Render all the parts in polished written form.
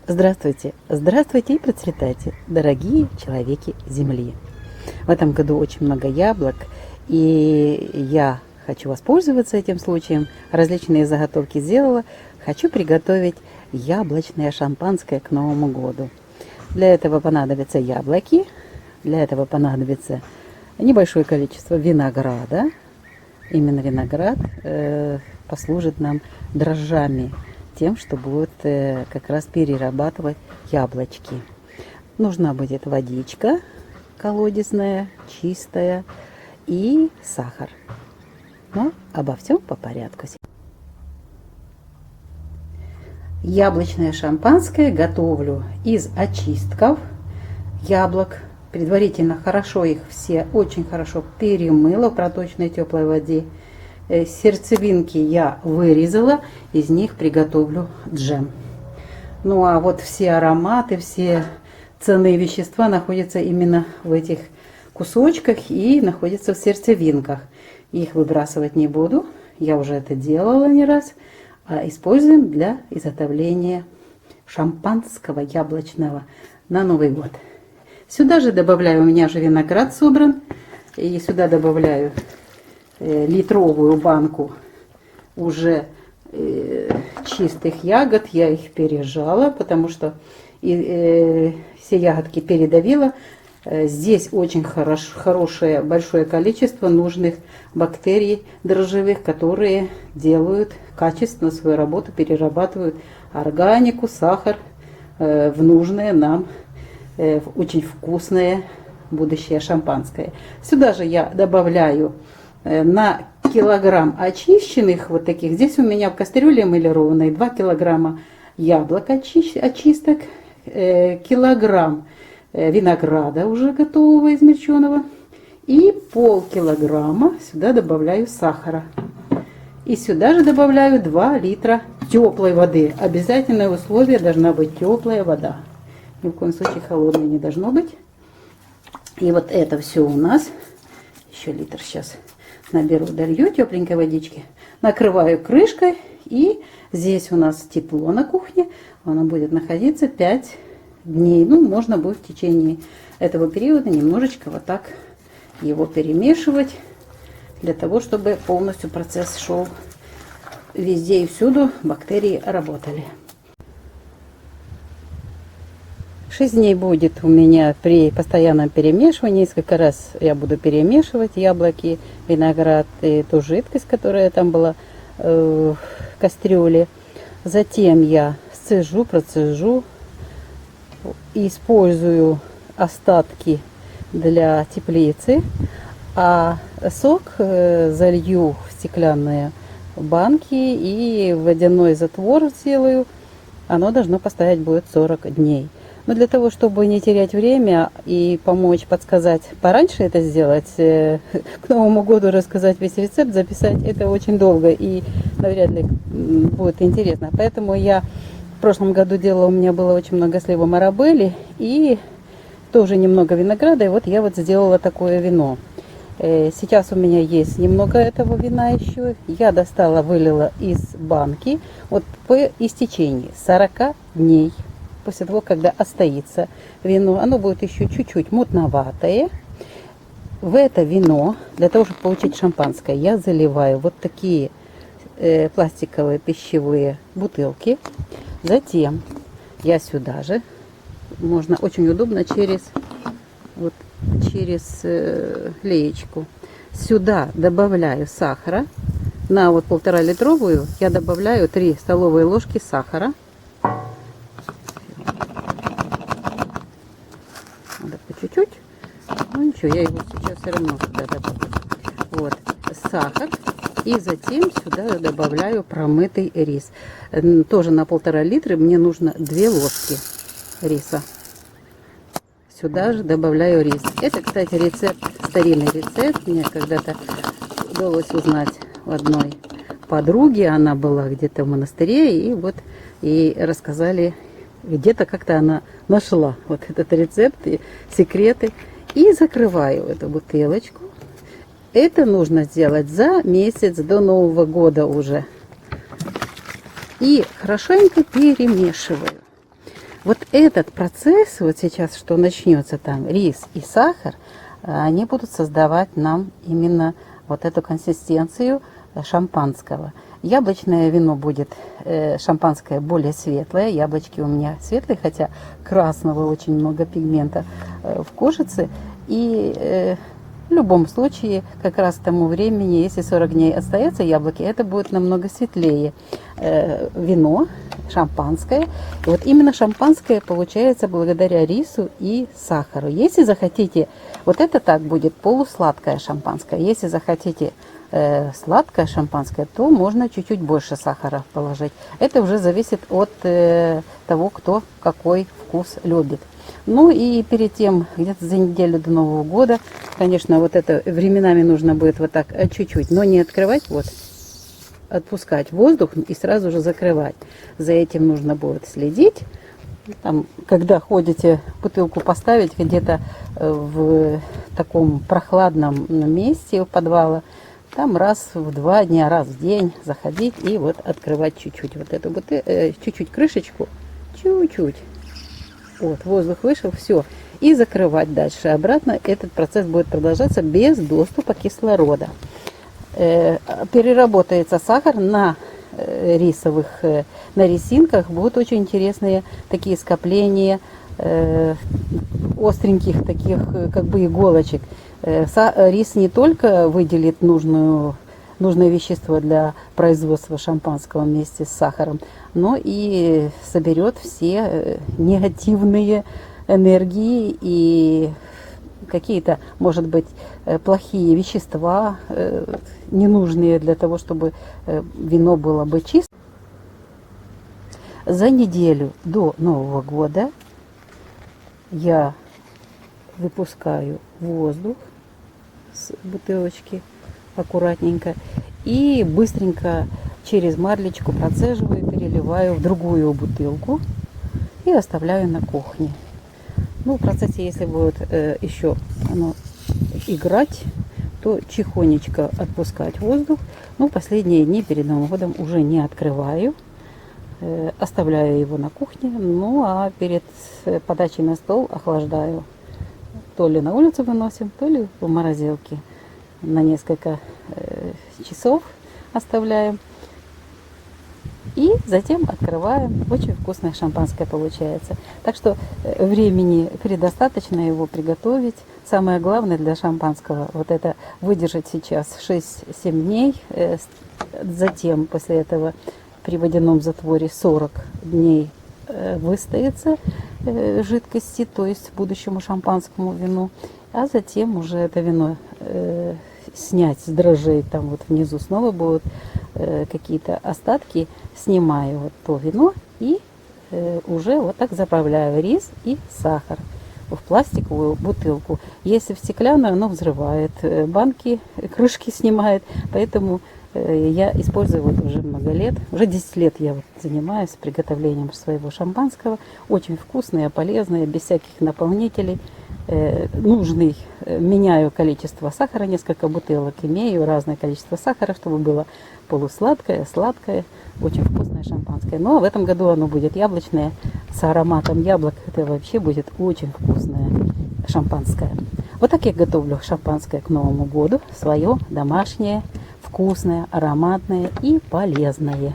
Здравствуйте, здравствуйте и процветайте, дорогие человеки Земли. В этом году очень много яблок, и я хочу воспользоваться этим случаем. Различные заготовки сделала. Хочу приготовить яблочное шампанское к Новому году. Для этого понадобятся яблоки, для этого понадобится небольшое количество винограда. Именно виноград послужит нам дрожжами, тем, что будет как раз перерабатывать яблочки. Нужна будет водичка колодезная, чистая и сахар. Но обо всем по порядку. Яблочное шампанское готовлю из очистков яблок. Предварительно хорошо их все очень хорошо перемыла в проточной теплой воде. Сердцевинки я вырезала, из них приготовлю джем. Ну а вот все ароматы, все ценные вещества находятся именно в этих кусочках и находятся в сердцевинках. Их выбрасывать не буду, я уже это делала не раз, а используем для изготовления шампанского яблочного на Новый год. Сюда же добавляю, у меня же виноград собран, и сюда добавляю литровую банку уже чистых ягод. Я их пережала, потому что все ягодки передавила. Здесь очень хорошее, большое количество нужных бактерий дрожжевых, которые делают качественно свою работу, перерабатывают органику, сахар в нужное нам очень вкусное будущее шампанское. Сюда же я добавляю на килограмм очищенных вот таких. Здесь у меня в кастрюле эмалированной 2 килограмма яблок очисток, килограмм винограда уже готового, измельченного, и полкилограмма сюда добавляю сахара. И сюда же добавляю 2 литра теплой воды. Обязательное условие: должна быть теплая вода. Ни в коем случае холодной не должно быть. И вот это все у нас. Еще литр сейчас наберу, долью тепленькой водички. Накрываю крышкой. И здесь у нас тепло на кухне. Оно будет находиться 5 дней. Ну, можно будет в течение этого периода немножечко вот так его перемешивать. Для того, чтобы полностью процесс шел везде и всюду, бактерии работали. 6 дней будет у меня при постоянном перемешивании. Несколько раз я буду перемешивать яблоки, виноград и ту жидкость, которая там была в кастрюле. Затем я процежу, использую остатки для теплицы, а сок залью в стеклянные банки и водяной затвор сделаю. Оно должно постоять будет 40 дней. Но для того, чтобы не терять время и помочь, подсказать пораньше это сделать, к Новому году рассказать весь рецепт, записать, это очень долго и навряд ли будет интересно. Поэтому я в прошлом году делала, у меня было очень много слива марабели и тоже немного винограда. И вот я вот сделала такое вино. Сейчас у меня есть немного этого вина еще. Я достала, вылила из банки. Вот по истечении 40 дней. После того, когда остоится вино, оно будет еще чуть-чуть мутноватое. В это вино, для того, чтобы получить шампанское, я заливаю вот такие пластиковые пищевые бутылки. Затем я сюда же, можно очень удобно через леечку. Сюда добавляю сахара. На вот 1,5-литровую я добавляю 3 столовые ложки сахара. Надо по чуть-чуть. Ну ничего, я его сейчас все равно сюда добавлю. Вот, сахар. И затем сюда добавляю промытый рис. Тоже на 1,5 литра мне нужно 2 ложки риса. Сюда же добавляю рис. Это, кстати, рецепт, старинный рецепт. Мне когда-то удалось узнать у одной подруги. Она была где-то в монастыре. И вот ей рассказали, где-то как-то она нашла вот этот рецепт и секреты. И закрываю эту бутылочку. Это нужно сделать за месяц до Нового года уже. И хорошенько перемешиваю. Вот этот процесс, вот сейчас, что начнется там, рис и сахар, они будут создавать нам именно вот эту консистенцию шампанского. Яблочное вино будет, шампанское более светлое. Яблочки у меня светлые, хотя красного очень много пигмента в кожице. И в любом случае, как раз к тому времени, если 40 дней остается яблоки, это будет намного светлее вино, шампанское. И вот именно шампанское получается благодаря рису и сахару. Если захотите, вот это так будет полусладкое шампанское. Если захотите сладкое шампанское, то можно чуть-чуть больше сахара положить. Это уже зависит от того, кто какой вкус любит. Ну и перед тем, где-то за неделю до Нового года, конечно, вот это временами нужно будет вот так чуть-чуть, но не открывать, вот, отпускать воздух и сразу же закрывать. За этим нужно будет следить. Там, когда ходите, бутылку поставить где-то в таком прохладном месте у подвала, там раз в 2 дня, раз в день заходить и вот открывать чуть-чуть вот эту чуть-чуть крышечку, чуть-чуть. Вот, воздух вышел, все. И закрывать дальше. Обратно этот процесс будет продолжаться без доступа кислорода. Переработается сахар на рисовых, на рисинках. Будут очень интересные такие скопления остреньких таких как бы иголочек. Рис не только выделит нужное вещество для производства шампанского вместе с сахаром, но и соберет все негативные энергии и какие-то, может быть, плохие вещества, ненужные для того, чтобы вино было бы чистым. За неделю до Нового года я выпускаю воздух с бутылочки аккуратненько и быстренько через марлечку процеживаю, переливаю в другую бутылку и оставляю на кухне. Ну, в процессе, если будет еще оно играть, то тихонечко отпускать воздух. Ну, последние дни перед Новым годом уже не открываю, оставляю его на кухне. Ну, а перед подачей на стол охлаждаю. То ли на улицу выносим, то ли в морозилке. На несколько часов оставляем. И затем открываем. Очень вкусное шампанское получается. Так что времени предостаточно его приготовить. Самое главное для шампанского вот это выдержать сейчас 6-7 дней. Затем после этого при водяном затворе 40 дней выстоится жидкости, то есть будущему шампанскому вину. А затем уже это вино снять с дрожжей, там вот внизу снова будут какие-то остатки, снимаю вот то вино и уже вот так заправляю рис и сахар в пластиковую бутылку. Если в стеклянную, оно взрывает банки, крышки снимает, поэтому я использую вот уже много лет, уже 10 лет я вот занимаюсь приготовлением своего шампанского. Очень вкусное, полезное, без всяких наполнителей. Нужный, меняю количество сахара, несколько бутылок имею, разное количество сахара, чтобы было полусладкое, сладкое, очень вкусное шампанское. Но в этом году оно будет яблочное, с ароматом яблок. Это вообще будет очень вкусное шампанское. Вот так я готовлю шампанское к Новому году, свое домашнее, вкусное, ароматное и полезное.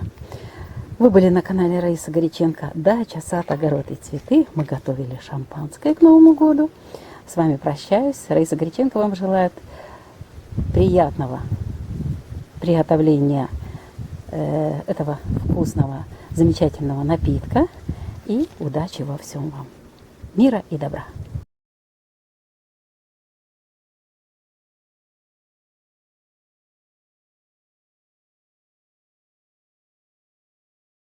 Вы были на канале Раиса Горяченко. Дача, сад, огород и цветы. Мы готовили шампанское к Новому году. С вами прощаюсь. Раиса Горяченко вам желает приятного приготовления этого вкусного, замечательного напитка. И удачи во всем вам. Мира и добра.